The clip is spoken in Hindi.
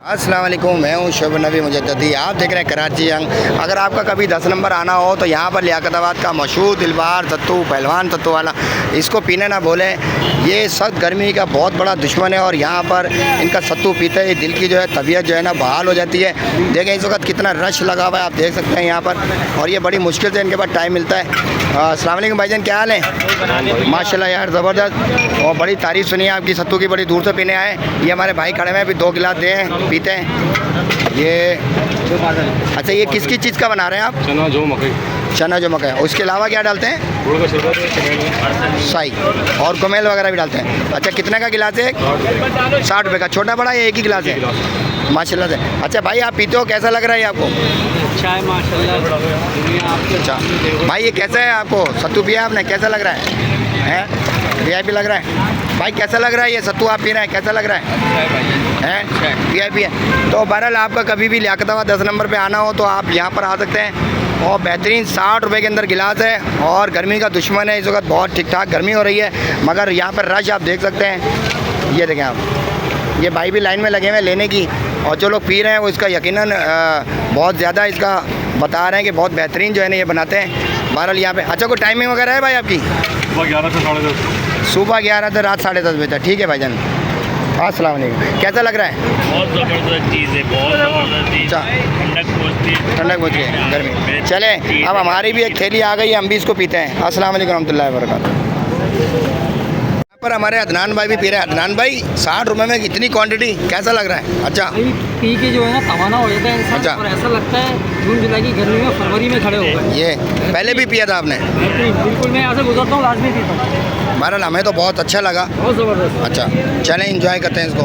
अस्सलाम वालेकुम, मैं हूँ शोभ नबी मुजद्दी। आप देख रहे हैं कराची यंग। अगर आपका कभी 10 नंबर आना हो तो यहाँ पर लियाकताबाद का मशहूर दिलबार सत्तू, पहलवान सत्तू वाला, इसको पीने ना भूलें। ये सख्त गर्मी का बहुत बड़ा दुश्मन है और यहाँ पर इनका सत्तू पीते ही दिल की जो है तबीयत जो है ना बहाल हो जाती है। देखें इस वक्त कितना रश लगा हुआ है, आप देख सकते हैं यहाँ पर, और ये बड़ी मुश्किल से इनके पास टाइम मिलता है। अस्सलाम वालेकुम भाईजान, क्या हाल है? माशाल्लाह यार ज़बरदस्त, और बड़ी तारीफ़ सुनी है आपकी सत्तू की, बड़ी दूर से पीने आए। ये हमारे भाई खड़े हैं, अभी 2 गिलास दें, पीते हैं। ये अच्छा, ये किसकी चीज़ का बना रहे हैं आप? चना जो मकई, चना जो मकई। उसके अलावा क्या डालते हैं? गुड़ का शरबत, शाही और कुमेल वगैरह भी डालते हैं। अच्छा, कितने का गिलास है? 60 रुपये का। छोटा बड़ा ये एक ही गिलास है माशाल्लाह से। अच्छा भाई, आप पीते हो, कैसा लग रहा है आपको? अच्छा है माशाल्लाह। अच्छा भाई, ये कैसा है आपको? सत्तू पिया आपने, कैसा लग रहा है? VIP लग रहा है भाई, कैसा लग रहा है ये सत्तू आप पी रहे हैं, कैसा लग रहा है? VIP है। तो बहरहाल आपका कभी भी लियाकताबाद 10 नंबर पे आना हो तो आप यहाँ पर आ सकते हैं। और बेहतरीन 60 रुपये के अंदर गिलास है, और गर्मी का दुश्मन है। इस वक्त बहुत ठीक ठाक गर्मी हो रही है, मगर यहाँ पर रश आप देख सकते हैं। ये देखें आप, ये भाई भी लाइन में लगे हुए हैं लेने की, और जो लोग पी रहे हैं वो इसका यकीनन बहुत ज़्यादा इसका बता रहे हैं कि बहुत बेहतरीन जो है ना ये बनाते हैं। बहरहाल यहाँ पे अच्छा कोई टाइमिंग वगैरह है भाई आपकी? सुबह 11 से 10:30। सुबह 11 से रात 10:30 बजे तक। ठीक है भाईजान, अस्सलाम वालेकुम। कैसा लग रहा है? बहुत ज़बरदस्त चीज़ है, बहुत ज़बरदस्त चीज़। अच्छा, ठंडक पहुँचती है, ठंडक पहुँच रही है गर्मी। चले, अब हमारी भी एक थैली आ गई है, हम भी इसको पीते हैं। अस्सलाम वालेकुम रहमतुल्लाहि व बरकातहू। पर हमारे अदनान भाई भी पी रहे हैं। अदनान भाई, 60 रुपये में इतनी क्वांटिटी, कैसा लग रहा है? अच्छा पी के जो है ना तवाना हो जाता है इंसान। अच्छा। और ऐसा लगता है जून जुलाई की गर्मी में फरवरी में खड़े हो गए। ये पहले भी पिया था आपने? बिल्कुल, मैं यहाँ से गुजरता हूँ लाजमी पीता हूँ। बहरहाल हमें तो बहुत अच्छा लगा। बहुत ज़बरदस्त। अच्छा चलें, इंजॉय करते हैं इसको।